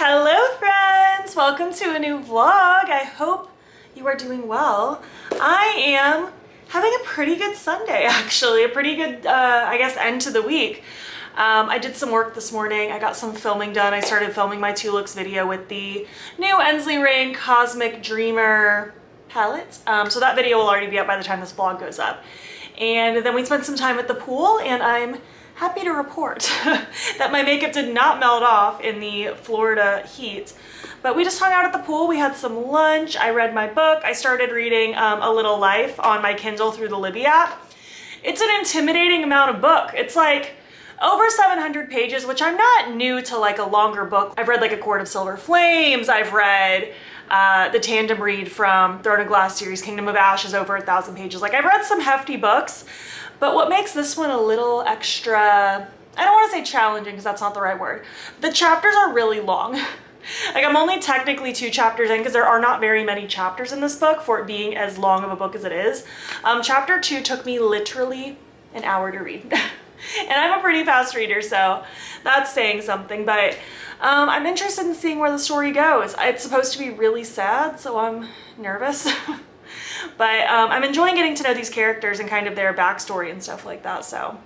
Hello friends! Welcome to a new vlog. I hope you are doing well. I am having a pretty good Sunday actually, a pretty good I guess end to the week. I did some work this morning. I got some filming done. I started filming my 2 looks video with the new Ensley Reign Cosmic Dreamer palettes. So that video will already be up by the time this vlog goes up. And then we spent some time at the pool and I'm happy to report that my makeup did not melt off in the Florida heat. But we just hung out at the pool, we had some lunch, I read my book, I started reading A Little Life on my Kindle through the Libby app. It's an intimidating amount of book. It's like over 700 pages, which I'm not new to like a longer book. I've read like A Court of Silver Flames, I've read the tandem read from Throne of Glass series, Kingdom of Ashes, over 1,000 pages. Like I've read some hefty books, but what makes this one a little extra, I don't want to say challenging because that's not the right word. The chapters are really long. Like I'm only technically 2 chapters in because there are not very many chapters in this book for it being as long of a book as it is. Chapter 2 took me literally an hour to read. And I'm a pretty fast reader, so that's saying something, but I'm interested in seeing where the story goes. It's supposed to be really sad, so I'm nervous. But I'm enjoying getting to know these characters and kind of their backstory and stuff like that, so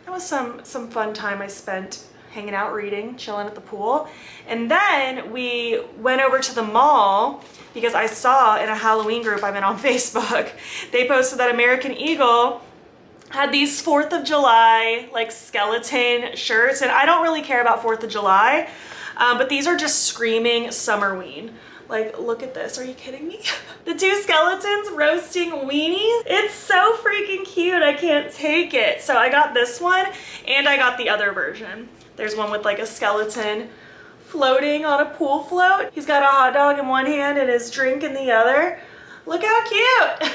that was some fun time I spent hanging out, reading, chilling at the pool. And then we went over to the mall because I saw in a Halloween group I'm in on Facebook, they posted that American Eagle had these 4th of July like skeleton shirts, and I don't really care about 4th of July, but these are just screaming Summerween. Like, look at this, are you kidding me? The 2 skeletons roasting weenies. It's so freaking cute, I can't take it. So I got this one and I got the other version. There's one with like a skeleton floating on a pool float. He's got a hot dog in one hand and his drink in the other. Look how cute.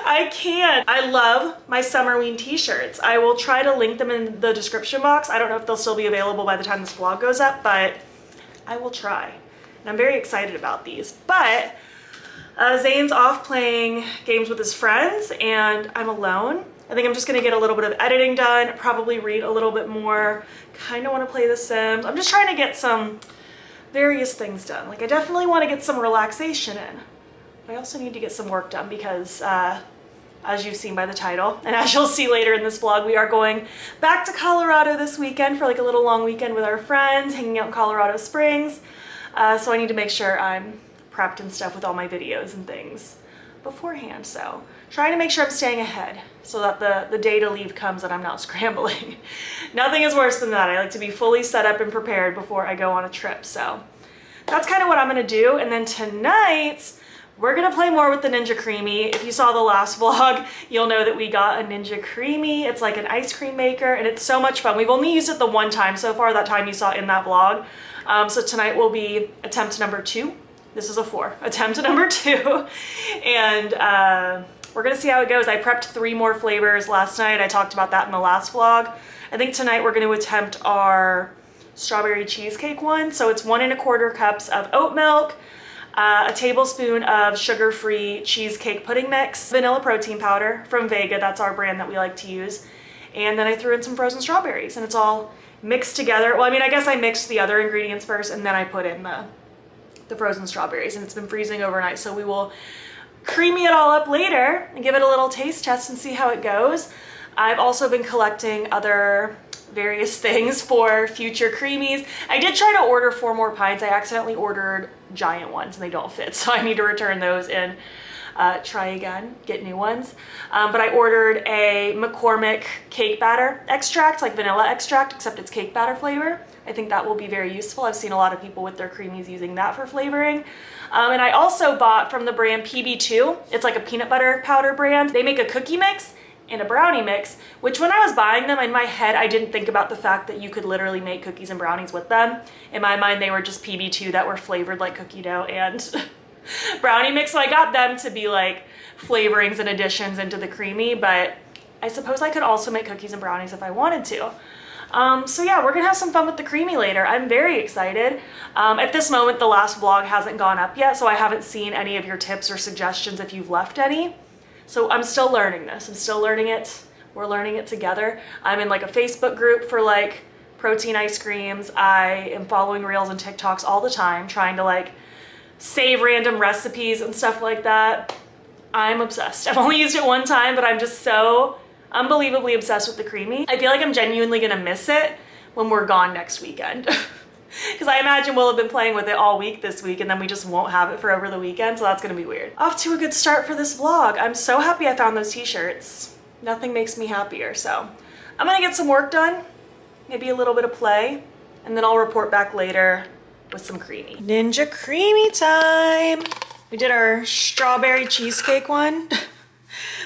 I can't. I love my Summerween t-shirts. I will try to link them in the description box. I don't know if they'll still be available by the time this vlog goes up, but I will try. And I'm very excited about these. But Zane's off playing games with his friends and I'm alone. I think I'm just gonna get a little bit of editing done, probably read a little bit more, kind of want to play The Sims. I'm just trying to get some various things done. Like I definitely want to get some relaxation in. But I also need to get some work done because as you've seen by the title, and as you'll see later in this vlog, we are going back to Colorado this weekend for like a little long weekend with our friends, hanging out in Colorado Springs. So I need to make sure I'm prepped and stuff with all my videos and things beforehand. So trying to make sure I'm staying ahead so that the day to leave comes and I'm not scrambling. Nothing is worse than that. I like to be fully set up and prepared before I go on a trip. So that's kind of what I'm gonna do. And then tonight, we're gonna play more with the Ninja Creami. If you saw the last vlog, you'll know that we got a Ninja Creami. It's like an ice cream maker and it's so much fun. We've only used it the one time so far, that time you saw in that vlog. So tonight will be attempt number 2. This is a 4, attempt number 2. And we're gonna see how it goes. I prepped 3 more flavors last night. I talked about that in the last vlog. I think tonight we're gonna attempt our strawberry cheesecake one. So it's 1 1/4 cups of oat milk, a tablespoon of sugar-free cheesecake pudding mix, vanilla protein powder from Vega, that's our brand that we like to use, and then I threw in some frozen strawberries and it's all mixed together. Well, I mean, I guess I mixed the other ingredients first and then I put in the frozen strawberries, and it's been freezing overnight, so we will creamy it all up later and give it a little taste test and see how it goes. I've also been collecting other various things for future creamies. I did try to order 4 more pints. I accidentally ordered giant ones and they don't fit, so I need to return those and try again, get new ones. But I ordered a McCormick cake batter extract, like vanilla extract, except it's cake batter flavor. I think that will be very useful. I've seen a lot of people with their creamies using that for flavoring. And I also bought from the brand PB2. It's like a peanut butter powder brand. They make a cookie mix and a brownie mix, which when I was buying them, in my head, I didn't think about the fact that you could literally make cookies and brownies with them. In my mind, they were just PB2 that were flavored like cookie dough and brownie mix. So I got them to be like flavorings and additions into the creamy, but I suppose I could also make cookies and brownies if I wanted to. So yeah, we're gonna have some fun with the creamy later. I'm very excited. At this moment, the last vlog hasn't gone up yet, so I haven't seen any of your tips or suggestions if you've left any. So I'm still learning this. I'm still learning it. We're learning it together. I'm in like a Facebook group for like protein ice creams. I am following reels and TikToks all the time, trying to like save random recipes and stuff like that. I'm obsessed. I've only used it one time, but I'm just so unbelievably obsessed with the Creami. I feel like I'm genuinely gonna miss it when we're gone next weekend. Because I imagine we'll have been playing with it all week this week, and then we just won't have it for over the weekend, so that's gonna be weird. Off to a good start for this vlog. I'm so happy I found those t-shirts. Nothing makes me happier, so. I'm gonna get some work done, maybe a little bit of play, and then I'll report back later with some Creami. Ninja Creami time! We did our strawberry cheesecake one.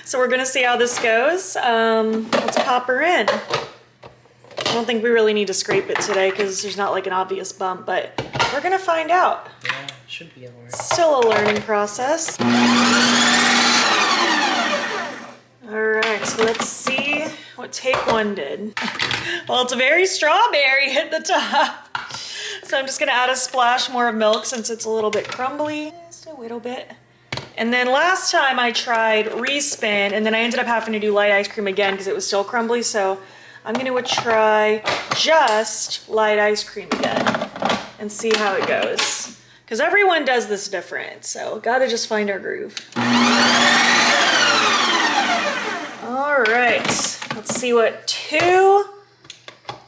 So we're gonna see how this goes. Let's pop her in. I don't think we really need to scrape it today because there's not like an obvious bump, but we're gonna find out. Yeah, it should be alright. Still a learning process. Alright, so let's see what take one did. Well, it's a very strawberry at the top. So I'm just gonna add a splash more of milk since it's a little bit crumbly. Just a little bit. And then last time I tried respin, and then I ended up having to do light ice cream again because it was still crumbly, so I'm gonna try just light ice cream again and see how it goes. Because everyone does this different, so gotta just find our groove. All right, let's see what 2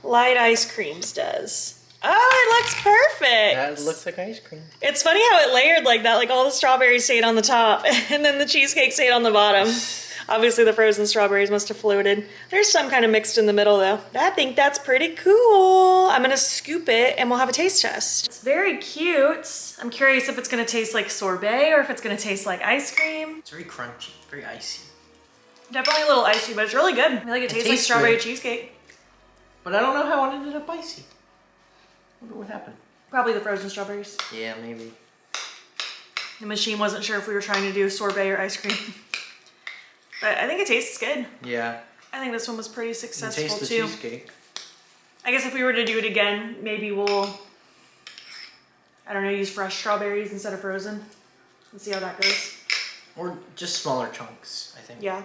light ice creams does. Oh, it looks perfect. That looks like ice cream. It's funny how it layered like that, like all the strawberries stayed on the top and then the cheesecake stayed on the bottom. Obviously the frozen strawberries must have floated. There's some kind of mixed in the middle though. I think that's pretty cool. I'm gonna scoop it and we'll have a taste test. It's very cute. I'm curious if it's gonna taste like sorbet or if it's gonna taste like ice cream. It's very crunchy, very icy. Definitely a little icy, but it's really good. I feel like it tastes like strawberry cheesecake. But I don't know how it ended up icy. I wonder what happened. Probably the frozen strawberries. Yeah, maybe. The machine wasn't sure if we were trying to do sorbet or ice cream. But I think it tastes good. Yeah. I think this one was pretty successful taste the too. Cheesecake. I guess if we were to do it again, maybe we'll, I don't know, use fresh strawberries instead of frozen and see how that goes. Or just smaller chunks, I think. Yeah.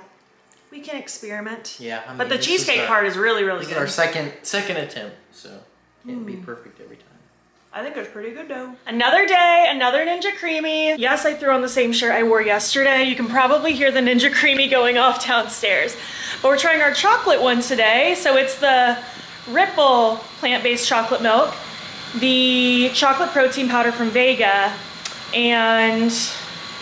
We can experiment. Yeah, I mean, but the cheesecake part is really, really this good. is our second attempt, so it can't be perfect every time. I think it's pretty good though. Another day, another Ninja Creami. Yes, I threw on the same shirt I wore yesterday. You can probably hear the Ninja Creami going off downstairs. But we're trying our chocolate one today. So it's the Ripple plant-based chocolate milk, the chocolate protein powder from Vega, and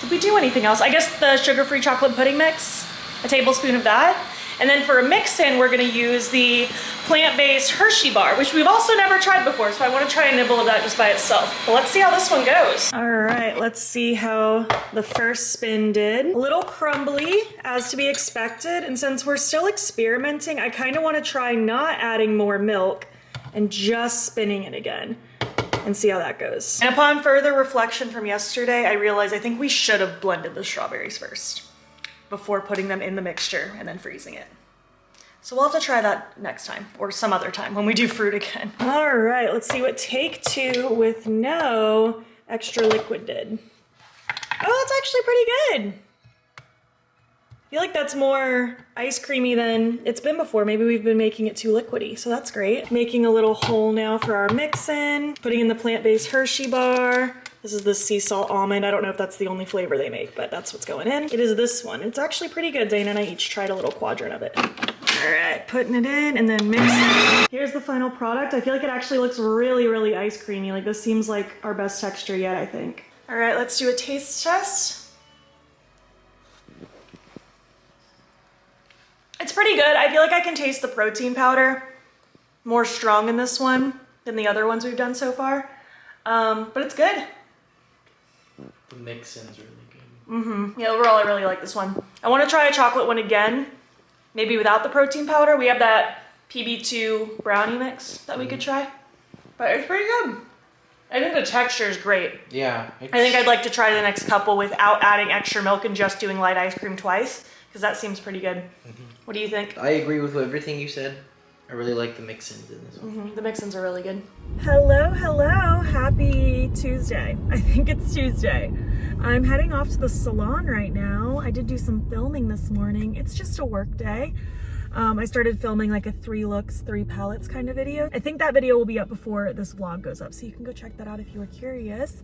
did we do anything else? I guess the sugar-free chocolate pudding mix, a tablespoon of that. And then for a mix-in, we're gonna use the plant-based Hershey bar, which we've also never tried before, so I wanna try a nibble of that just by itself. But let's see how this one goes. All right, let's see how the first spin did. A little crumbly, as to be expected, and since we're still experimenting, I kinda wanna try not adding more milk and just spinning it again and see how that goes. And upon further reflection from yesterday, I realized I think we should have blended the strawberries first before putting them in the mixture and then freezing it. So we'll have to try that next time or some other time when we do fruit again. All right, let's see what take 2 with no extra liquid did. Oh, that's actually pretty good. I feel like that's more ice creamy than it's been before. Maybe we've been making it too liquidy, so that's great. Making a little hole now for our mix-in, putting in the plant-based Hershey bar. This is the sea salt almond. I don't know if that's the only flavor they make, but that's what's going in. It is this one. It's actually pretty good. Dana and I each tried a little quadrant of it. All right, putting it in and then mixing. Here's the final product. I feel like it actually looks really, really ice creamy. Like this seems like our best texture yet, I think. All right, let's do a taste test. It's pretty good. I feel like I can taste the protein powder more strong in this one than the other ones we've done so far. But it's good. The mix-in's really good. Mm-hmm. Yeah, overall I really like this one. I want to try a chocolate one again, maybe without the protein powder. We have that PB2 brownie mix that we could try, but it's pretty good. I think the texture is great. Yeah. I think I'd like to try the next couple without adding extra milk and just doing light ice cream twice, because that seems pretty good. Mm-hmm. What do you think? I agree with everything you said. I really like the mix-ins in this one. Mm-hmm. The mix-ins are really good. Hello, hello. Happy Tuesday. I think it's Tuesday. I'm heading off to the salon right now. I did do some filming this morning. It's just a work day. I started filming like a 3 looks, 3 palettes kind of video. I think that video will be up before this vlog goes up, so you can go check that out if you are curious.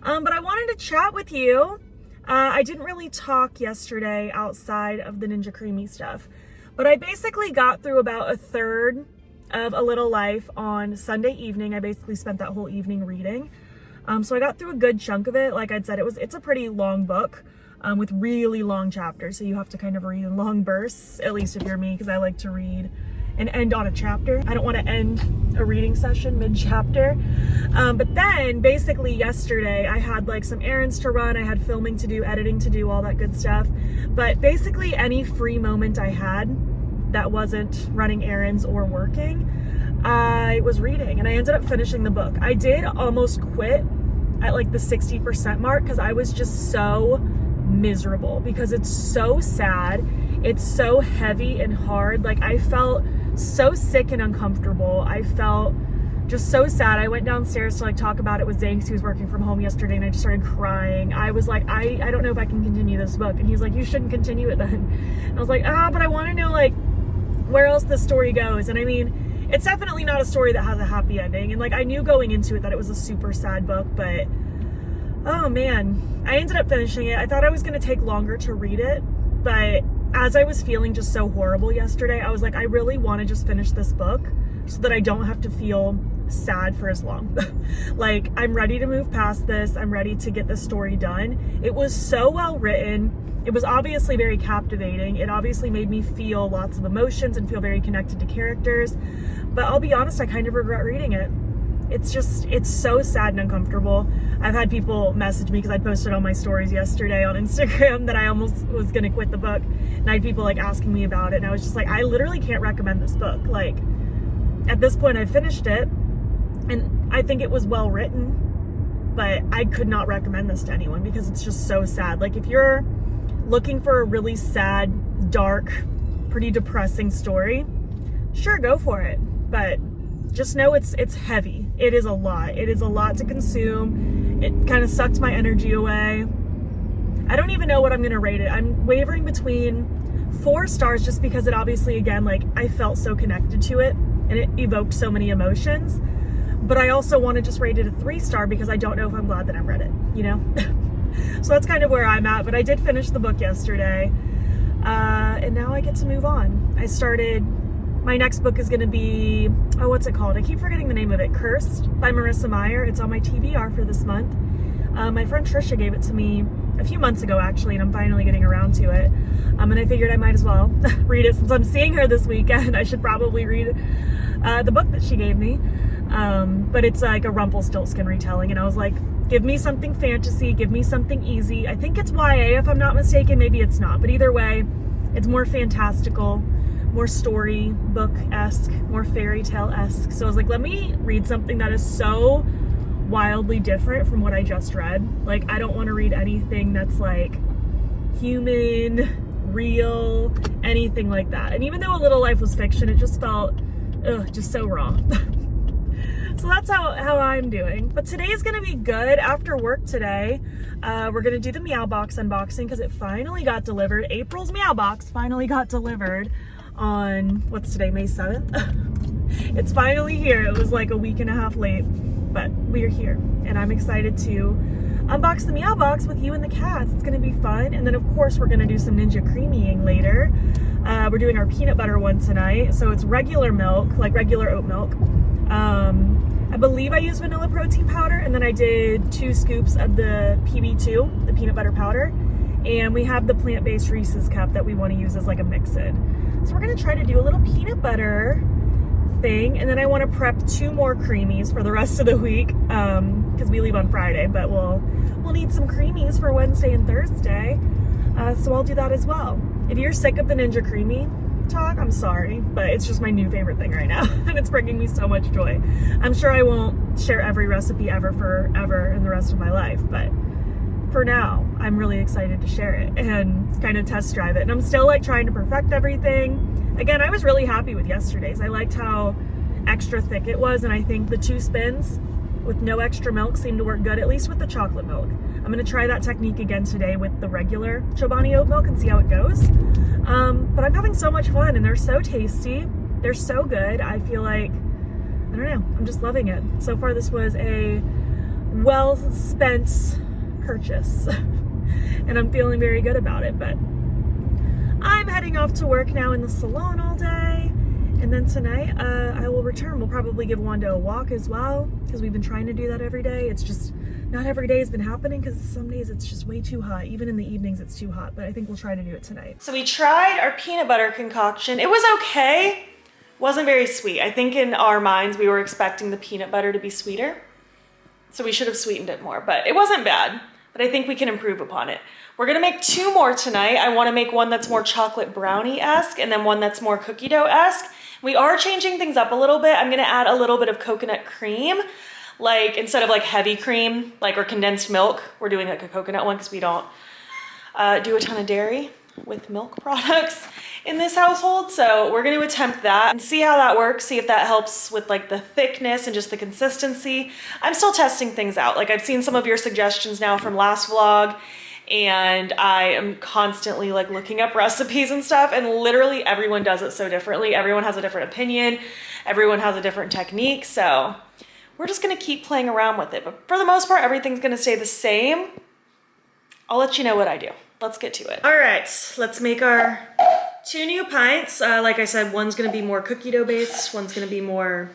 But I wanted to chat with you. I didn't really talk yesterday outside of the Ninja Creami stuff, but I basically got through about a third of A Little Life on Sunday evening. I basically spent that whole evening reading. So I got through a good chunk of it. Like I'd said, it's a pretty long book. With really long chapters, so you have to kind of read in long bursts, at least if you're me, because I like to read and end on a chapter. I don't want to end a reading session mid-chapter. But then basically yesterday I had like some errands to run, I had filming to do, editing to do, all that good stuff. But basically any free moment I had that wasn't running errands or working, I was reading, and I ended up finishing the book. I did almost quit at like the 60% mark because I was just so miserable, because it's so sad, it's so heavy and hard. Like I felt so sick and uncomfortable. I felt just so sad. I went downstairs to like talk about it with Zane because he was working from home yesterday, and I just started crying. I was like, I don't know if I can continue this book. And he's like, you shouldn't continue it then. And I was like, but I want to know like where else the story goes. And I mean, it's definitely not a story that has a happy ending, and like I knew going into it that it was a super sad book, but oh man, I ended up finishing it. I thought I was going to take longer to read it, but as I was feeling just so horrible yesterday, I was like, I really want to just finish this book so that I don't have to feel sad for as long. Like, I'm ready to move past this. I'm ready to get this story done. It was so well written. It was obviously very captivating. It obviously made me feel lots of emotions and feel very connected to characters. But I'll be honest, I kind of regret reading it. It's so sad and uncomfortable. I've had people message me because I posted on my stories yesterday on Instagram that I almost was gonna quit the book, and I had people like asking me about it, and I was just like, I literally can't recommend this book. Like at this point I finished it and I think it was well written, but I could not recommend this to anyone because it's just so sad. Like if you're looking for a really sad, dark, pretty depressing story, sure, go for it, but just know it's heavy. It is a lot. It is a lot to consume. It kind of sucked my energy away. I don't even know what I'm gonna rate it. I'm wavering between 4 stars just because it obviously, again, like I felt so connected to it and it evoked so many emotions. But I also want to just rate it a 3-star because I don't know if I'm glad that I read it, you know? So that's kind of where I'm at, but I did finish the book yesterday. And now I get to move on. My next book is going to be, what's it called? I keep forgetting the name of it. Cursed by Marissa Meyer. It's on my TBR for this month. My friend Trisha gave it to me a few months ago, actually, and I'm finally getting around to it. And I figured I might as well read it since I'm seeing her this weekend. I should probably read the book that she gave me. But it's like a Rumpelstiltskin retelling, and I was like, give me something fantasy, give me something easy. I think it's YA, if I'm not mistaken. Maybe it's not, but either way, it's more fantastical, more storybook-esque, more fairy tale-esque. So I was like, let me read something that is so wildly different from what I just read. Like, I don't want to read anything that's like human, real, anything like that. And even though A Little Life was fiction, it just felt, just so wrong. So that's how I'm doing. But today is gonna be good. After work today, we're gonna do the Meowbox unboxing because it finally got delivered. April's Meowbox finally got delivered on, what's today, May 7th? It's finally here. It was like a week and a half late, but we're here. And I'm excited to unbox the Meowbox with you and the cats. It's gonna be fun. And then of course we're gonna do some Ninja Creamying later. We're doing our peanut butter one tonight. So it's regular milk, like regular oat milk. I believe I used vanilla protein powder, and then I did 2 scoops of the PB2, the peanut butter powder. And we have the plant-based Reese's cup that we want to use as like a mix-in. So we're gonna try to do a little peanut butter thing, and then I want to prep 2 more creamies for the rest of the week because we leave on Friday, but we'll need some creamies for Wednesday and Thursday. So I'll do that as well. If you're sick of the Ninja Creami talk, I'm sorry, but it's just my new favorite thing right now and it's bringing me so much joy. I'm sure I won't share every recipe ever forever in the rest of my life, but for now I'm really excited to share it and kind of test drive it. And I'm still like trying to perfect everything. Again, I was really happy with yesterday's. I liked how extra thick it was, and I think the 2 spins with no extra milk seem to work good, at least with the chocolate milk. I'm gonna try that technique again today with the regular Chobani oat milk and see how it goes. But I'm having so much fun and they're so tasty. They're so good. I feel like, I don't know, I'm just loving it. So far this was a well-spent purchase and I'm feeling very good about it. But I'm heading off to work now in the salon all day. And then tonight, I will return. We'll probably give Wanda a walk as well, because we've been trying to do that every day. It's just, not every day has been happening, because some days it's just way too hot. Even in the evenings, it's too hot, but I think we'll try to do it tonight. So we tried our peanut butter concoction. It was okay. Wasn't very sweet. I think in our minds, we were expecting the peanut butter to be sweeter. So we should have sweetened it more, but it wasn't bad. But I think we can improve upon it. We're gonna make 2 more tonight. I wanna make one that's more chocolate brownie-esque and then one that's more cookie dough-esque. We are changing things up a little bit. I'm gonna add a little bit of coconut cream. Like instead of like heavy cream, like or condensed milk, we're doing like a coconut one because we don't do a ton of dairy with milk products in this household. So we're gonna attempt that and see how that works, see if that helps with like the thickness and just the consistency. I'm still testing things out. Like I've seen some of your suggestions now from last vlog and I am constantly like looking up recipes and stuff and literally everyone does it so differently. Everyone has a different opinion. Everyone has a different technique. So we're just gonna keep playing around with it. But for the most part, everything's gonna stay the same. I'll let you know what I do. Let's get to it. All right, let's make our 2 new pints. Like I said, one's gonna be more cookie dough based, one's gonna be more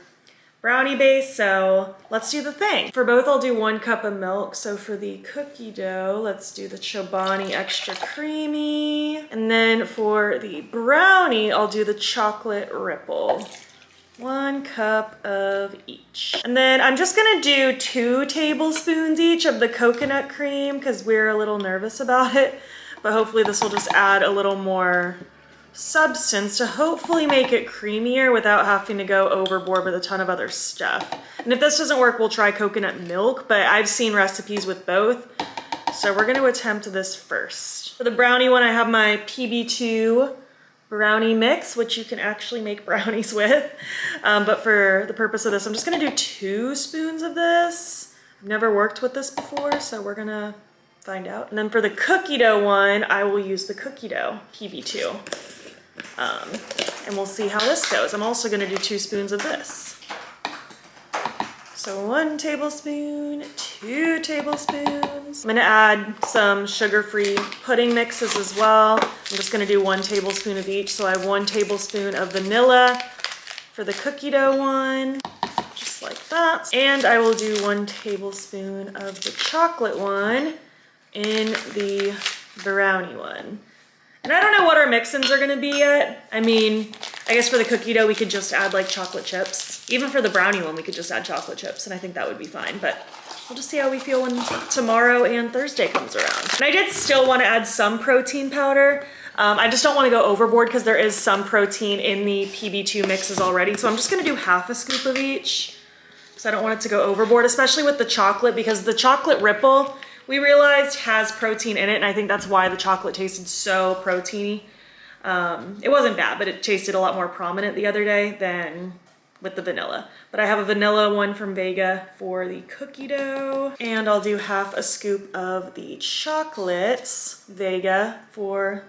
brownie based, so let's do the thing. For both, I'll do 1 cup of milk. So for the cookie dough, let's do the Chobani extra creamy. And then for the brownie, I'll do the chocolate ripple. 1 cup of each. And then I'm just gonna do 2 tablespoons each of the coconut cream because we're a little nervous about it, but hopefully this will just add a little more substance to hopefully make it creamier without having to go overboard with a ton of other stuff. And if this doesn't work, we'll try coconut milk, but I've seen recipes with both. So we're gonna attempt this first. For the brownie one, I have my PB2 brownie mix, which you can actually make brownies with. But for the purpose of this, I'm just gonna do 2 spoons of this. I've never worked with this before, so we're gonna find out. And then for the cookie dough one, I will use the cookie dough PB2. And we'll see how this goes. I'm also gonna do 2 spoons of this. So 1 tablespoon, 2 tablespoons. I'm gonna add some sugar-free pudding mixes as well. I'm just gonna do 1 tablespoon of each. So I have 1 tablespoon of vanilla for the cookie dough one, just like that. And I will do 1 tablespoon of the chocolate one in the brownie one. And I don't know what our mix-ins are gonna be yet. I mean, I guess for the cookie dough, we could just add like chocolate chips. Even for the brownie one, we could just add chocolate chips and I think that would be fine. But we'll just see how we feel when tomorrow and Thursday comes around. And I did still wanna add some protein powder. I just don't wanna go overboard because there is some protein in the PB2 mixes already. So I'm just gonna do half a scoop of each because I don't want it to go overboard, especially with the chocolate because the chocolate ripple, we realized has protein in it, and I think that's why the chocolate tasted so proteiny. It wasn't bad, but it tasted a lot more prominent the other day than with the vanilla. But I have a vanilla one from Vega for the cookie dough, and I'll do half a scoop of the chocolates Vega for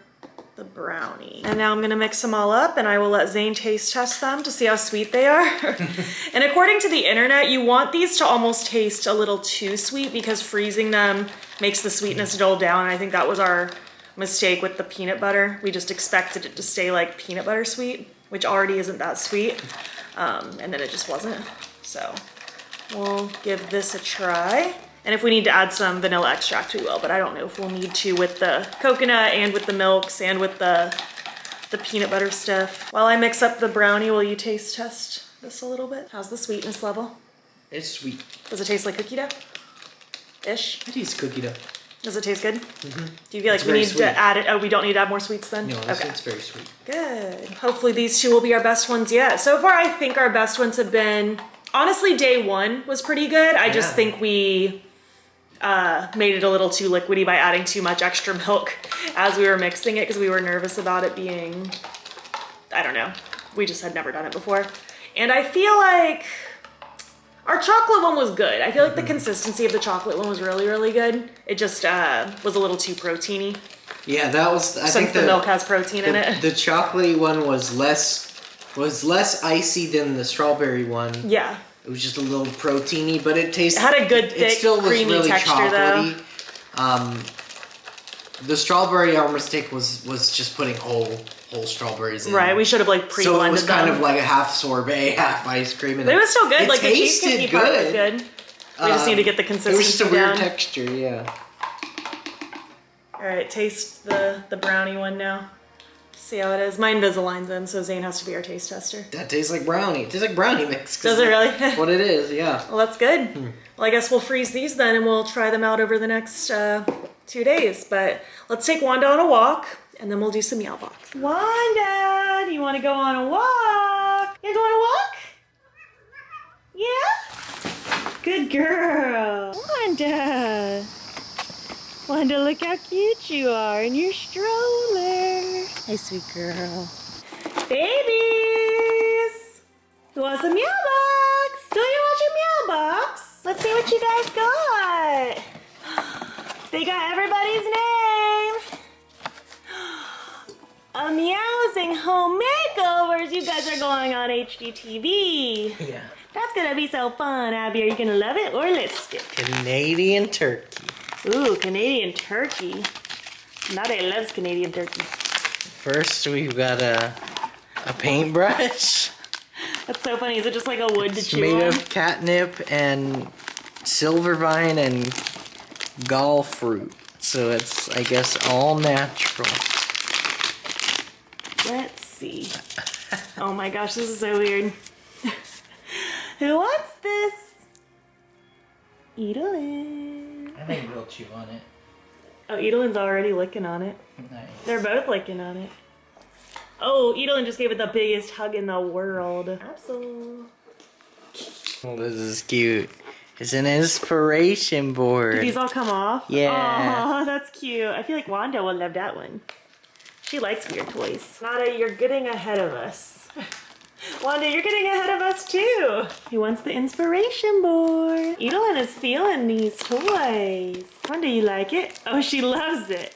the brownie. And now I'm gonna mix them all up and I will let Zane taste test them to see how sweet they are. And according to the internet, you want these to almost taste a little too sweet because freezing them makes the sweetness dull down. And I think that was our mistake with the peanut butter. We just expected it to stay like peanut butter sweet, which already isn't that sweet. And then it just wasn't. So we'll give this a try. And if we need to add some vanilla extract, we will, but I don't know if we'll need to with the coconut and with the milks and with the peanut butter stuff. While I mix up the brownie, will you taste test this a little bit? How's the sweetness level? It's sweet. Does it taste like cookie dough? Ish? It is cookie dough. Does it taste good? Mm-hmm. Do you feel like we need to add it? Oh, we don't need to add more sweets then? No, okay. It's very sweet. Good. Hopefully these 2 will be our best ones yet. So far, I think our best ones have been, honestly, day 1 was pretty good. I just think we made it a little too liquidy by adding too much extra milk as we were mixing it because we were nervous about it being, I don't know, we just had never done it before. And I feel like Our chocolate one was good. I feel like the consistency of the chocolate one was really, really good. It just was a little too proteiny. Yeah, that was. I think the milk has protein in it. The chocolatey one was less icy than the strawberry one. Yeah. It was just a little proteiny, but it tasted. It had a good, thick, creamy really texture, chocolatey. though. The strawberry armor stick was just putting whole strawberries in. Right, we should have like pre-blended So it was kind them. of like a half sorbet, half ice cream. But it was still good. It like the tasted cheesecake part was good. We just need to get the consistency down. It was just a weird texture, yeah. All right, taste the brownie one now. See how it is. My Invisalign's in, so Zane has to be our taste tester. That tastes like brownie. It tastes like brownie mix. Does it really? What it is, yeah. Well, that's good. Well, I guess we'll freeze these then, and we'll try them out over the next 2 days. But let's take Wanda on a walk, and then we'll do some Meowbox. Wanda, do you want to go on a walk? You go on a walk? Yeah? Good girl. Wanda. Wanda, look how cute you are in your stroller. Hey, sweet girl. Babies! Who wants a Meowbox? Do you want your Meowbox? Let's see what you guys got. They got everybody's name. A Meowsing home makeovers. You guys are going on HGTV. Yeah. That's gonna be so fun, Abby. Are you gonna love it or list it? Canadian turkey. Ooh, Canadian turkey. Nade loves Canadian turkey. First, we've got a paintbrush. That's so funny. Is it just like a wood to chew Made on? of catnip and silver vine and gall fruit. So it's, I guess, all natural. Let's see. Oh my gosh, this is so weird. Who wants this? Edalyn. I think we'll chew on it. Oh, Edalyn's already licking on it. Nice. They're both licking on it. Oh, Edalyn just gave it the biggest hug in the world. Absolutely. Well, this is cute. It's an inspiration board. Did these all come off? Yeah. Aw, that's cute. I feel like Wanda would love that one. She likes weird toys. Nada, you're getting ahead of us. Wanda, you're getting ahead of us too. He wants the inspiration board. Edalyn is feeling these toys. Wanda, you like it? Oh, she loves it.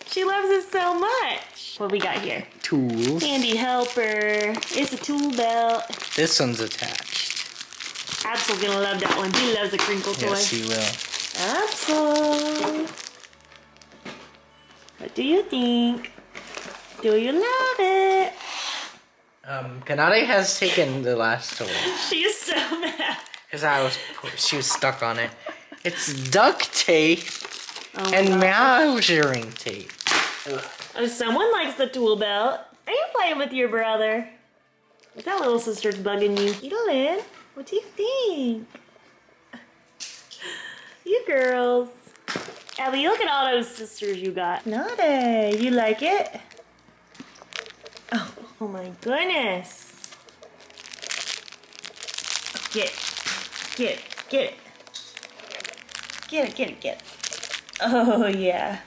She loves it so much. What we got here? Tools. Handy helper. It's a tool belt. This one's attached. Absol's gonna love that one. He loves a crinkle toy. Yes, he will. Absol. What do you think? Do you love it? Kanade has taken the last toy. She's so mad. Because she was stuck on it. It's duct tape Oh and gosh. measuring tape. Oh, someone likes the tool belt. Are you playing with your brother? Is that little sister's bugging you? Edalyn, what do you think? You girls. Abby, look at all those sisters you got. Nade, you like it? Oh my goodness. Get it. Get it. Get it. Get it, get it, get it. Oh yeah.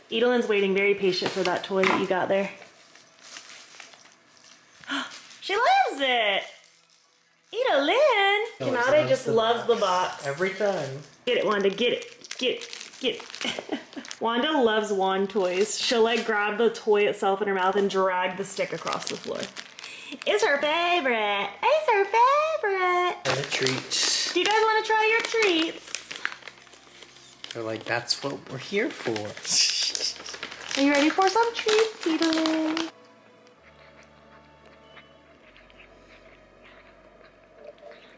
Edalyn's waiting very patient for that toy that you got there. She loves it! Edalyn! Kanade just loves the box. Every time. Get it, Wanda, get it. Get it, get it. Wanda loves wand toys. She'll like grab the toy itself in her mouth and drag the stick across the floor. It's her favorite. It's her favorite. And the treats. Do you guys want to try your treats? They're like, that's what we're here for. Are you ready for some treats, Edalyn?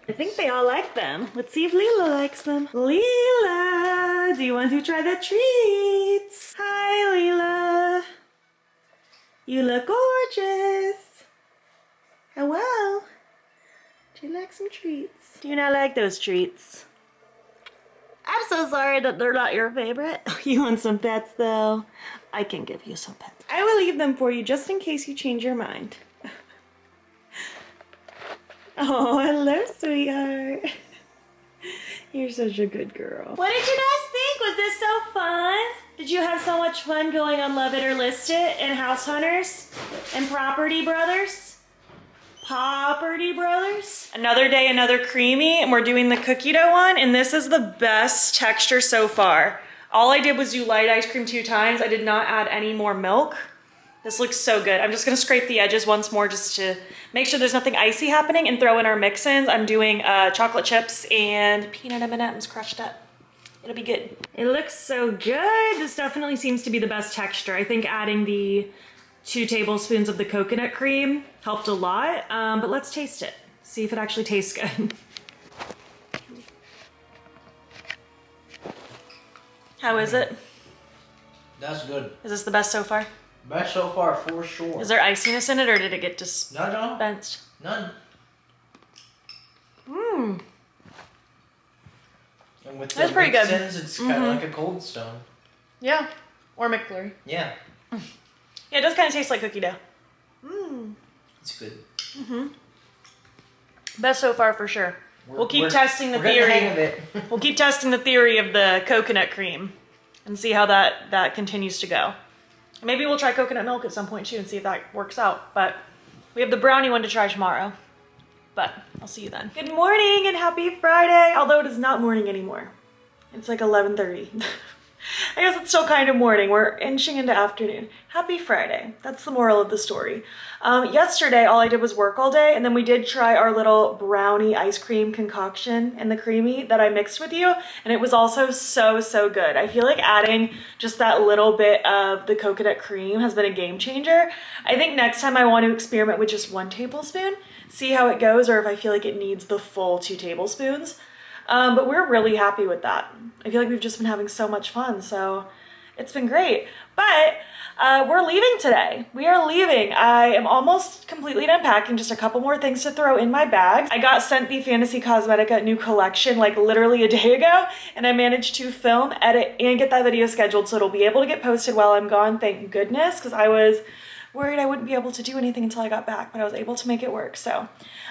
I think they all like them. Let's see if Leela likes them. Leela, do you want to try the treats? Hi, Leela. You look gorgeous. Hello. Do you like some treats? Do you not like those treats? I'm so sorry that they're not your favorite. You want some pets though? I can give you some pets. I will leave them for you just in case you change your mind. Oh, hello, sweetheart. You're such a good girl. What did you guys think? Was this so fun? Did you have so much fun going on Love It or List It and House Hunters and Property Brothers? Property Brothers? Another day, another creamy, and we're doing the cookie dough one, and this is the best texture so far. All I did was do light ice cream 2 times. I did not add any more milk. This looks so good. I'm just gonna scrape the edges once more just to make sure there's nothing icy happening and throw in our mix-ins. I'm doing chocolate chips and peanut M&Ms crushed up. It'll be good. It looks so good. This definitely seems to be the best texture. I think adding the 2 tablespoons of the coconut cream helped a lot, but let's taste it. See if it actually tastes good. How is it? That's good. Is this the best so far? Best so far, for sure. Is there iciness in it, or did it get dispensed? None. Mmm. And with That's the pretty good. mix-ins, it's kind of like a Cold Stone. Yeah. Or McFlurry. Yeah. Yeah, it does kind of taste like cookie dough. Mmm. It's good. Best so far for sure. We'll keep testing the We're getting the theory. hang of it. We'll keep testing the theory of the coconut cream and see how that continues to go. Maybe we'll try coconut milk at some point too and see if that works out. But we have the brownie one to try tomorrow. But I'll see you then. Good morning and happy Friday. Although it is not morning anymore. It's like 11:30. I guess it's still kind of morning. We're inching into afternoon. Happy Friday. That's the moral of the story. Yesterday, all I did was work all day, and then we did try our little brownie ice cream concoction and the creamy that I mixed with you, and it was also so good. I feel like adding just that little bit of the coconut cream has been a game changer. I think next time I want to experiment with just 1 tablespoon, see how it goes, or if I feel like it needs the full 2 tablespoons. But we're really happy with that. I feel like we've just been having so much fun, so it's been great. But we're leaving today. We are leaving. I am almost completely done packing, just a couple more things to throw in my bag. I got sent the Fantasy Cosmetica new collection like literally a day ago, and I managed to film, edit, and get that video scheduled so it'll be able to get posted while I'm gone, thank goodness, because I was worried I wouldn't be able to do anything until I got back, but I was able to make it work. So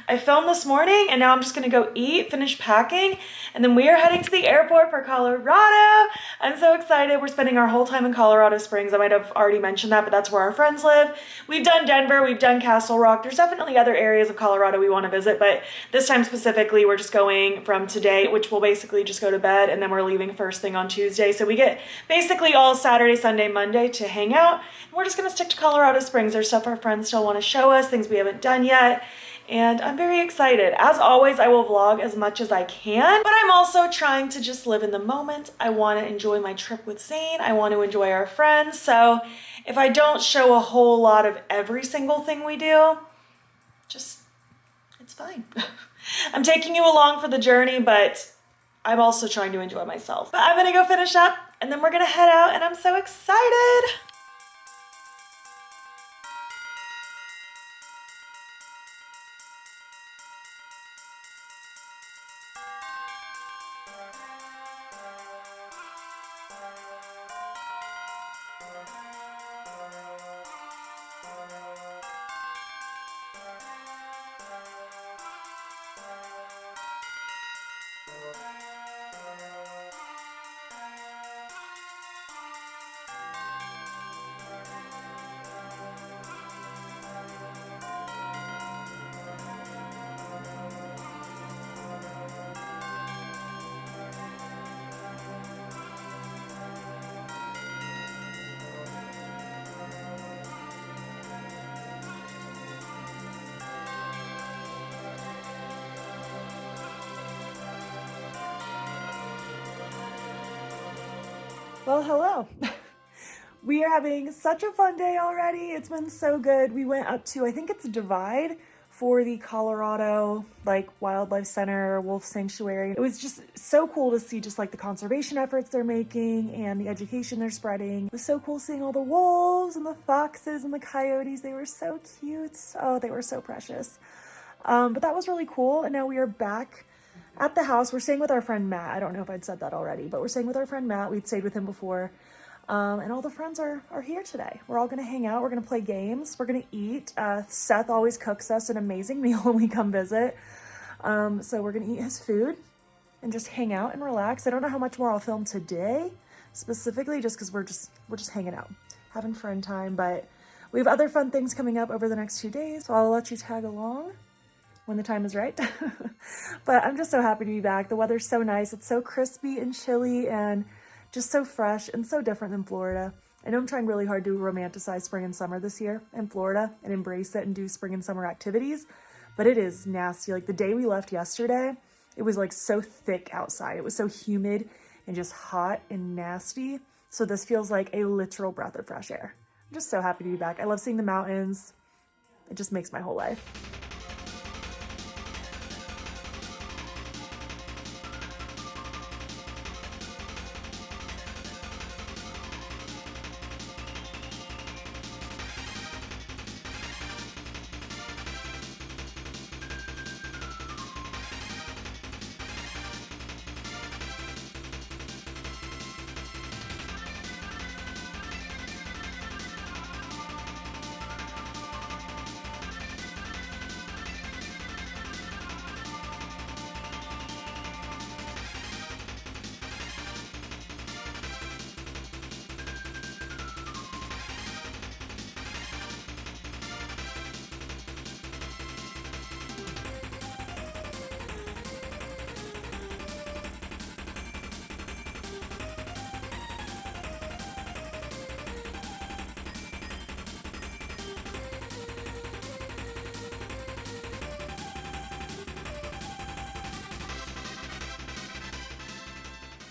I filmed this morning, and now I'm just gonna go eat, finish packing, and then we are heading to the airport for Colorado. I'm so excited. We're spending our whole time in Colorado Springs. I might have already mentioned that, but that's where our friends live. We've done Denver, we've done Castle Rock. There's definitely other areas of Colorado we want to visit, but this time specifically, we're just going from today, which will basically just go to bed, and then we're leaving first thing on Tuesday. So we get basically all Saturday, Sunday, Monday to hang out. And we're just gonna stick to Colorado Springs. There's stuff our friends still want to show us, things we haven't done yet, and I'm very excited. As always, I will vlog as much as I can, but I'm also trying to just live in the moment. I want to enjoy my trip with Zane. I want to enjoy our friends, so if I don't show a whole lot of every single thing we do, just, it's fine. I'm taking you along for the journey, but I'm also trying to enjoy myself. But I'm gonna go finish up, and then we're gonna head out, and I'm so excited. Well, hello. We are having such a fun day already. It's been so good. We went up to, I think it's Divide, for the Colorado Wildlife Center, Wolf Sanctuary. It was just so cool to see just the conservation efforts they're making and the education they're spreading. It was so cool seeing all the wolves and the foxes and the coyotes. They were so cute. Oh, they were so precious. But that was really cool. And now we are back at the house. We're staying with our friend Matt. I don't know if I'd said that already, but we're staying with our friend Matt. We'd stayed with him before. And all the friends are here today. We're all gonna hang out. We're gonna play games. We're gonna eat. Seth always cooks us an amazing meal when we come visit. So we're gonna eat his food and just hang out and relax. I don't know how much more I'll film today specifically just because we're just hanging out, having friend time. But we have other fun things coming up over the next 2 days, so I'll let you tag along when the time is right. But I'm just so happy to be back. The weather's so nice. It's so crispy and chilly and just so fresh and so different than Florida. I know I'm trying really hard to romanticize spring and summer this year in Florida and embrace it and do spring and summer activities, but it is nasty. Like the day we left yesterday, it was like so thick outside. It was so humid and just hot and nasty. So this feels like a literal breath of fresh air. I'm just so happy to be back. I love seeing the mountains. It just makes my whole life.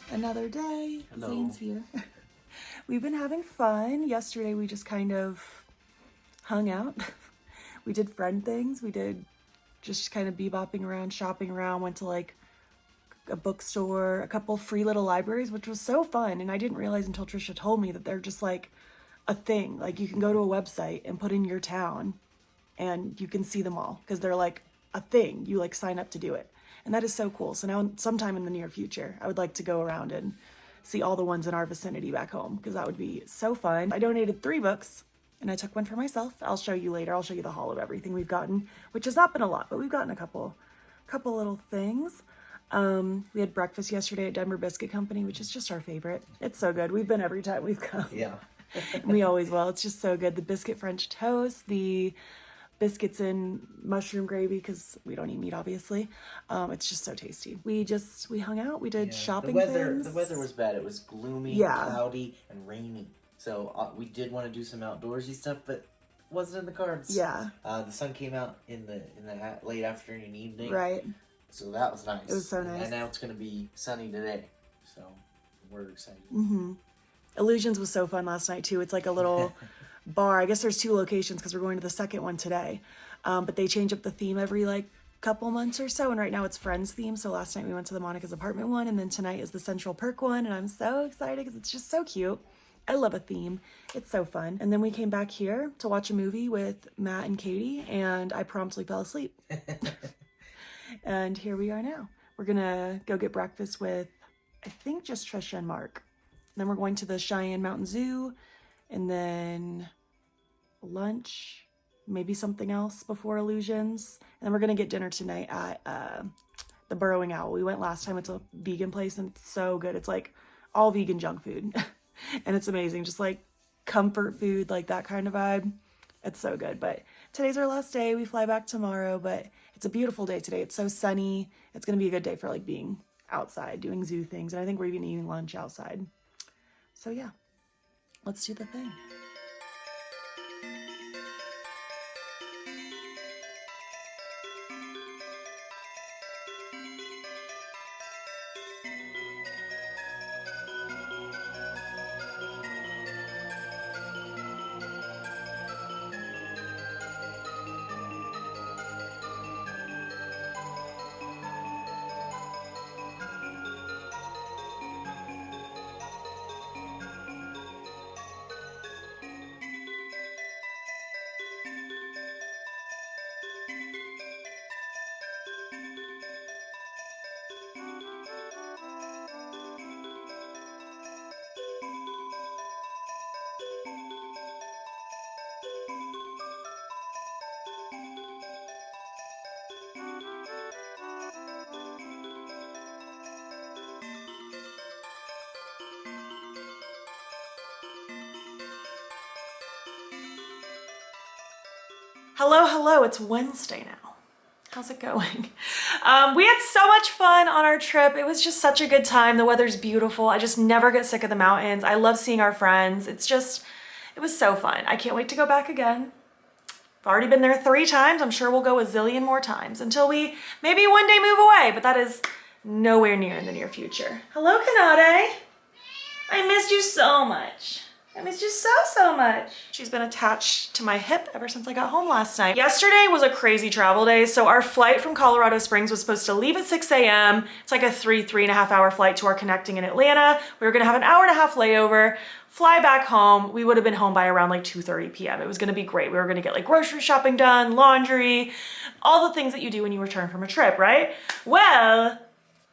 Another day. Hello. Zane's here. We've been having fun. Yesterday we just kind of hung out. We did friend things. We did just kind of bebopping around, shopping around, went to like a bookstore, a couple free little libraries, which was so fun. And I didn't realize until Trisha told me that they're just like a thing. Like you can go to a website and put in your town and you can see them all because they're like a thing. You like sign up to do it. And that is so cool. So now sometime in the near future, I would like to go around and see all the ones in our vicinity back home because that would be so fun. I donated 3 books and I took one for myself. I'll show you later. I'll show you the haul of everything we've gotten, which has not been a lot, but we've gotten a couple little things. We had breakfast yesterday at Denver Biscuit Company, which is just our favorite. It's so good. We've been every time we've come. Yeah. We always will. It's just so good. The biscuit French toast, the biscuits in mushroom gravy because we don't eat meat, obviously. It's just so tasty. We hung out. We did shopping things. The weather was bad. It was gloomy, cloudy, and rainy. So we did want to do some outdoorsy stuff, but wasn't in the cards. Yeah. The sun came out in the late afternoon, evening. Right. So that was nice. It was so nice. And now it's going to be sunny today. So we're excited. Mm-hmm. Illusions was so fun last night too. It's like a little bar. I guess there's 2 locations because we're going to the second one today. But they change up the theme every like couple months or so. And right now it's Friends theme. So last night we went to the Monica's apartment one, and then tonight is the Central Perk one. And I'm so excited because it's just so cute. I love a theme. It's so fun. And then we came back here to watch a movie with Matt and Katie, and I promptly fell asleep. And here we are now. We're gonna go get breakfast with, I think, just Trisha and Mark. And then we're going to the Cheyenne Mountain Zoo, and then lunch, maybe something else before Illusions. And then we're gonna get dinner tonight at the Burrowing Owl. We went last time. It's a vegan place, and it's so good. It's like all vegan junk food. And it's amazing. Just like comfort food, like that kind of vibe. It's so good. But today's our last day. We fly back tomorrow, but it's a beautiful day today. It's so sunny. It's going to be a good day for like being outside, doing zoo things. And I think we're even eating lunch outside. So yeah, let's do the thing. Hello, hello, it's Wednesday now. How's it going? We had so much fun on our trip. It was just such a good time. The weather's beautiful. I just never get sick of the mountains. I love seeing our friends. It was so fun. I can't wait to go back again. I've already been there 3 times. I'm sure we'll go a zillion more times until we maybe one day move away, but that is nowhere near in the near future. Hello, Kanade. I missed you so much. I missed you so much. She's been attached to my hip ever since I got home last night. Yesterday was a crazy travel day. So our flight from Colorado Springs was supposed to leave at 6 a.m. It's like a 3.5 hour flight to our connecting in Atlanta. We were gonna have an hour-and-a-half layover, fly back home. We would have been home by around like 2:30 p.m. It was gonna be great. We were gonna get like grocery shopping done, laundry, all the things that you do when you return from a trip, right? Well,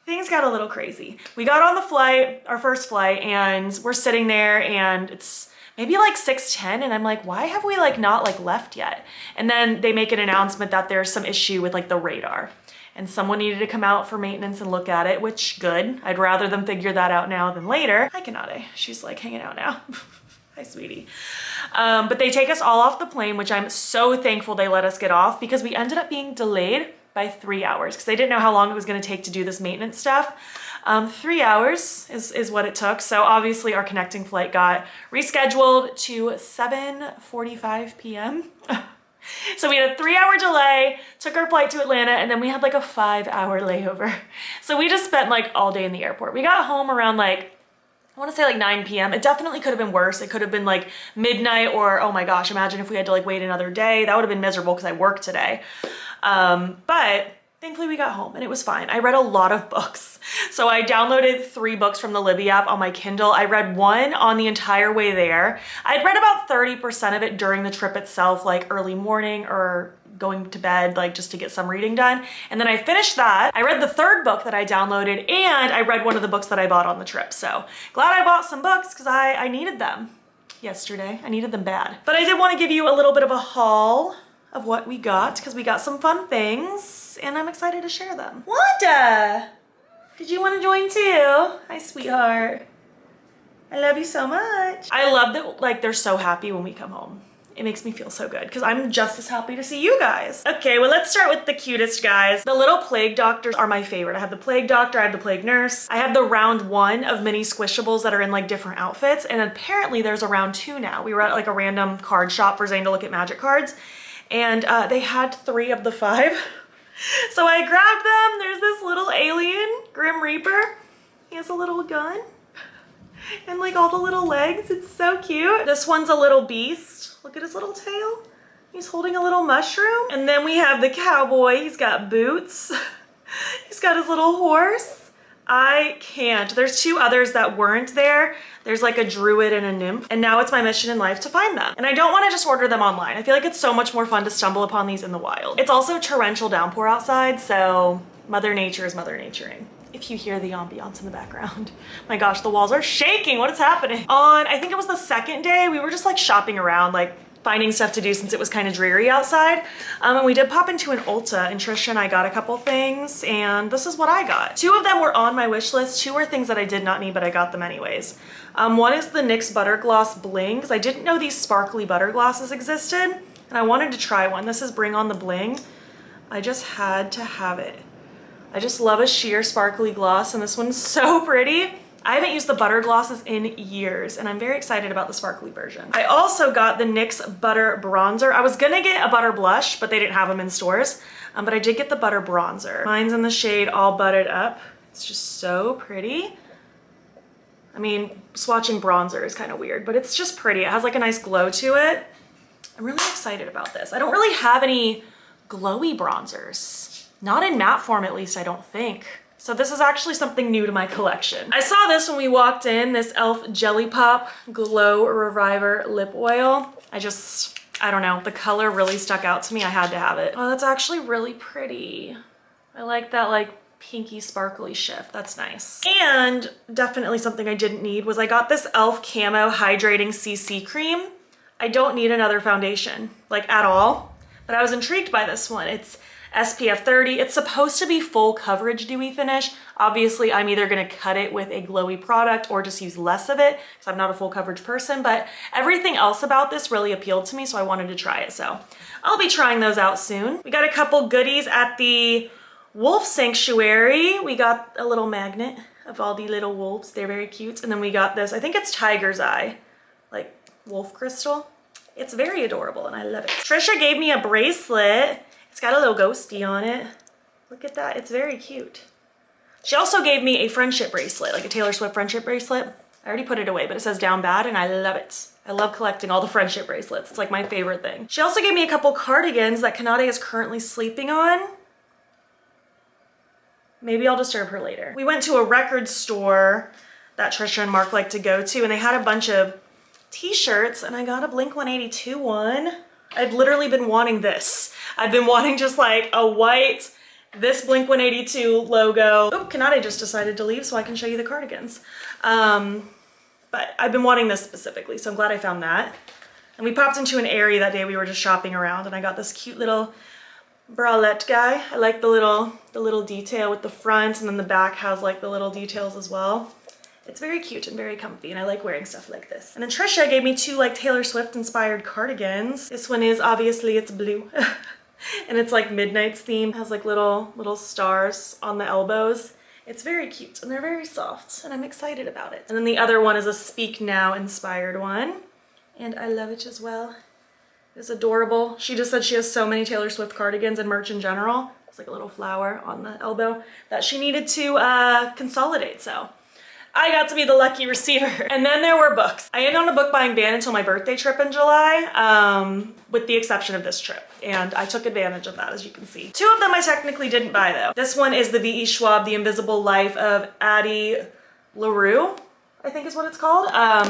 things got a little crazy. We got on the flight, our first flight, and we're sitting there and it's maybe like 6:10 and I'm like, why have we like not like left yet? And then they make an announcement that there's some issue with like the radar and someone needed to come out for maintenance and look at it, which good. I'd rather them figure that out now than later. Hi, Kanade. She's like hanging out now. Hi, sweetie. But they take us all off the plane, which I'm so thankful they let us get off because we ended up being delayed by 3 hours because they didn't know how long it was going to take to do this maintenance stuff. 3 hours is what it took. So obviously our connecting flight got rescheduled to 7:45 p.m. So we had a 3-hour delay, took our flight to Atlanta, and then we had like a 5-hour layover. So we just spent like all day in the airport. We got home around like, I want to say like 9 p.m. It definitely could have been worse. It could have been like midnight or, oh my gosh, imagine if we had to like wait another day. That would have been miserable because I worked today. But thankfully we got home and it was fine. I read a lot of books. So I downloaded 3 books from the Libby app on my Kindle. I read 1 on the entire way there. I'd read about 30% of it during the trip itself, like early morning or going to bed, like just to get some reading done. And then I finished that. I read the 3rd book that I downloaded and I read one of the books that I bought on the trip. So glad I bought some books because I needed them yesterday. I needed them bad. But I did want to give you a little bit of a haul of what we got because we got some fun things and I'm excited to share them. Wanda, did you want to join too? Hi, sweetheart. I love you so much. I love that like they're so happy when we come home. It makes me feel so good because I'm just as happy to see you guys. Okay, well, let's start with the cutest guys. The little plague doctors are my favorite. I have the plague doctor, I have the plague nurse. I have the round 1 of mini squishables that are in like different outfits. And apparently there's a round 2 now. We were at like a random card shop for Zane to look at magic cards. And they had 3 of the 5. So I grabbed them. There's this little alien, Grim Reaper. He has a little gun and like all the little legs. It's so cute. This one's a little beast. Look at his little tail. He's holding a little mushroom. And then we have the cowboy. He's got boots. He's got his little horse. I can't. There's 2 others that weren't there. There's like a druid and a nymph. And now it's my mission in life to find them. And I don't want to just order them online. I feel like it's so much more fun to stumble upon these in the wild. It's also torrential downpour outside, so Mother Nature is Mother Naturing. If you hear the ambiance in the background. My gosh, the walls are shaking. What is happening? On, I think it was the 2nd day, we were just like shopping around, like finding stuff to do since it was kind of dreary outside. And we did pop into an Ulta and Trisha and I got a couple things and this is what I got. 2 of them were on my wish list. 2 were things that I did not need, but I got them anyways. One is the NYX Butter Gloss Bling because I didn't know these sparkly butter glosses existed and I wanted to try one. This is Bring On the Bling. I just had to have it. I just love a sheer sparkly gloss and this one's so pretty. I haven't used the butter glosses in years and I'm very excited about the sparkly version. I also got the NYX Butter Bronzer. I was gonna get a butter blush, but they didn't have them in stores. But I did get the butter bronzer. Mine's in the shade All Buttered Up. It's just so pretty. I mean, swatching bronzer is kind of weird, but it's just pretty. It has like a nice glow to it. I'm really excited about this. I don't really have any glowy bronzers. Not in matte form, at least, I don't think. So this is actually something new to my collection. I saw this when we walked in, this e.l.f. Jelly Pop Glow Reviver Lip Oil. I don't know, the color really stuck out to me. I had to have it. Oh, that's actually really pretty. I like that like pinky sparkly shift. That's nice. And definitely something I didn't need was I got this e.l.f. Camo Hydrating CC Cream. I don't need another foundation, like at all, but I was intrigued by this one. It's SPF 30. It's supposed to be full coverage dewy finish. Obviously, I'm either gonna cut it with a glowy product or just use less of it because I'm not a full coverage person, but everything else about this really appealed to me, so I wanted to try it. So I'll be trying those out soon. We got a couple goodies at the Wolf Sanctuary. We got a little magnet of all the little wolves. They're very cute. And then we got this, I think it's tiger's eye, like wolf crystal. It's very adorable and I love it. Trisha gave me a bracelet. It's got a little ghosty on it. Look at that, it's very cute. She also gave me a friendship bracelet, like a Taylor Swift friendship bracelet. I already put it away, but it says down bad and I love it. I love collecting all the friendship bracelets. It's like my favorite thing. She also gave me a couple cardigans that Kanade is currently sleeping on. Maybe I'll disturb her later. We went to a record store that Trisha and Mark like to go to, and they had a bunch of t-shirts, and I got a Blink-182 one. I've literally been wanting this. I've been wanting just like a white, this Blink-182 logo. Oh, Kanade just decided to leave so I can show you the cardigans. But I've been wanting this specifically, so I'm glad I found that. And we popped into an area that day we were just shopping around, and I got this cute little bralette guy. I like the little detail with the front, and then the back has like the little details as well. It's very cute and very comfy, and I like wearing stuff like this. And then Trisha gave me two like Taylor Swift inspired cardigans. This one is, obviously it's blue and it's like Midnight's theme. It has like little stars on the elbows. It's very cute and they're very soft and I'm excited about it. And then the other one is a Speak Now inspired one, and I love it as well. It's adorable. She just said she has so many Taylor Swift cardigans and merch in general. It's like a little flower on the elbow that she needed to consolidate, so I got to be the lucky receiver. And then there were books. I ended on a book buying ban until my birthday trip in July, with the exception of this trip. And I took advantage of that, as you can see. Two of them I technically didn't buy though. This one is the V.E. Schwab, The Invisible Life of Addie LaRue, I think is what it's called.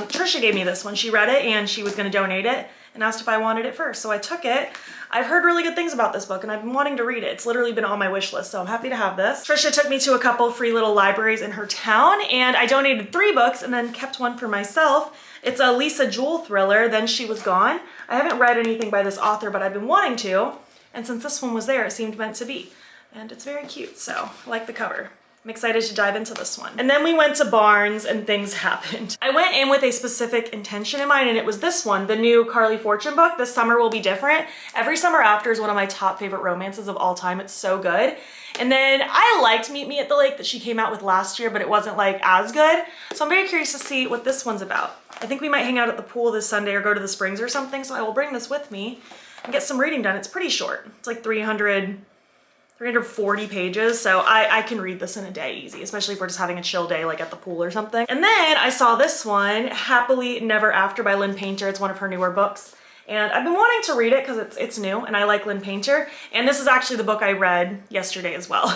Trisha gave me this one. She read it and she was gonna donate it and asked if I wanted it first. So I took it. I've heard really good things about this book and I've been wanting to read it. It's literally been on my wish list, so I'm happy to have this. Trisha took me to a couple free little libraries in her town and I donated 3 books and then kept one for myself. It's a Lisa Jewell thriller, Then She Was Gone. I haven't read anything by this author, but I've been wanting to. And since this one was there, it seemed meant to be. And it's very cute, so I like the cover. I'm excited to dive into this one. And then we went to Barnes and things happened. I went in with a specific intention in mind and it was this one, the new Carly Fortune book, This Summer Will Be Different. Every Summer After is one of my top favorite romances of all time. It's so good. And then I liked Meet Me at the Lake that she came out with last year, but it wasn't like as good. So I'm very curious to see what this one's about. I think we might hang out at the pool this Sunday or go to the Springs or something, so I will bring this with me and get some reading done. It's pretty short. It's like 340 pages, so I can read this in a day easy, especially if we're just having a chill day like at the pool or something. And then I saw this one, Happily Never After by Lynn Painter. It's one of her newer books. And I've been wanting to read it because it's new and I like Lynn Painter. And this is actually the book I read yesterday as well.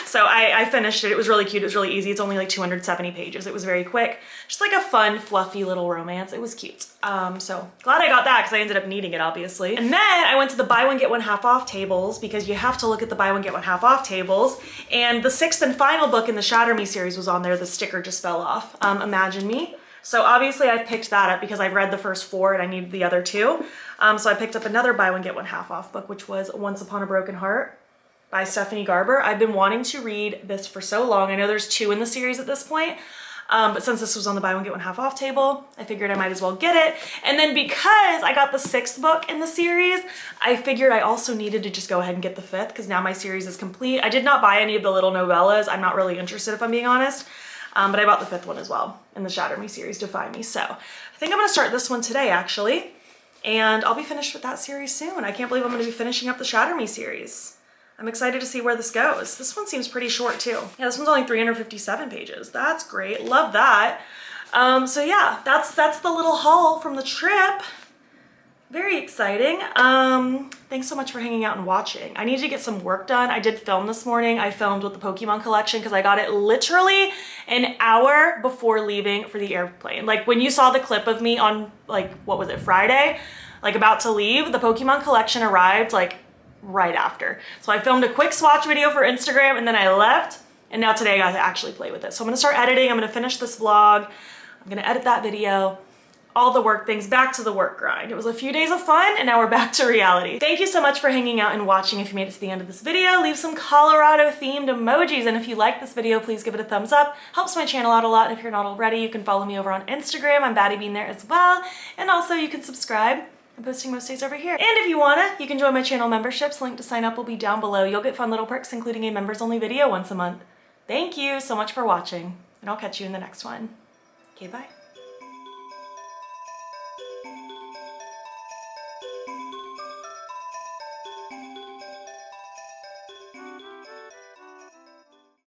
So I finished it. It was really cute. It was really easy. It's only like 270 pages. It was very quick. Just like a fun, fluffy little romance. It was cute. So glad I got that because I ended up needing it, obviously. And then I went to the buy one, get one half off tables because you have to look at the buy one, get one half off tables. And the 6th and final book in the Shatter Me series was on there. The sticker just fell off. Imagine Me. So obviously I picked that up because I've read the first 4 and I needed the other 2. So I picked up another buy one, get one half off book, which was Once Upon a Broken Heart by Stephanie Garber. I've been wanting to read this for so long. I know there's 2 in the series at this point, but since this was on the buy one, get one half off table, I figured I might as well get it. And then because I got the 6th book in the series, I figured I also needed to just go ahead and get the 5th because now my series is complete. I did not buy any of the little novellas. I'm not really interested if I'm being honest. But I bought the 5th one as well in the Shatter Me series, Defy Me. So I think I'm gonna start this one today actually, and I'll be finished with that series soon. I can't believe I'm gonna be finishing up the Shatter Me series. I'm excited to see where this goes. This one seems pretty short too. Yeah, this one's only 357 pages. That's great, love that. So yeah, that's the little haul from the trip. Very exciting. Thanks so much for hanging out and watching. I need to get some work done. I did film this morning. I filmed with the Pokemon collection because I got it literally an hour before leaving for the airplane. Like when you saw the clip of me on like, what was it, Friday? Like about to leave, the Pokemon collection arrived like right after. So I filmed a quick swatch video for Instagram and then I left. And now today I got to actually play with it. So I'm gonna start editing. I'm gonna finish this vlog. I'm gonna edit that video. all the work things, back to the work grind. It was a few days of fun and now we're back to reality. Thank you so much for hanging out and watching. If you made it to the end of this video, leave some Colorado themed emojis. And if you like this video, please give it a thumbs up. Helps my channel out a lot. And if you're not already, you can follow me over on Instagram. I'm BATTYBEAN there as well. And also you can subscribe. I'm posting most days over here. And if you wanna, you can join my channel memberships. Link to sign up will be down below. You'll get fun little perks, including a members only video once a month. Thank you so much for watching, and I'll catch you in the next one. Okay, bye.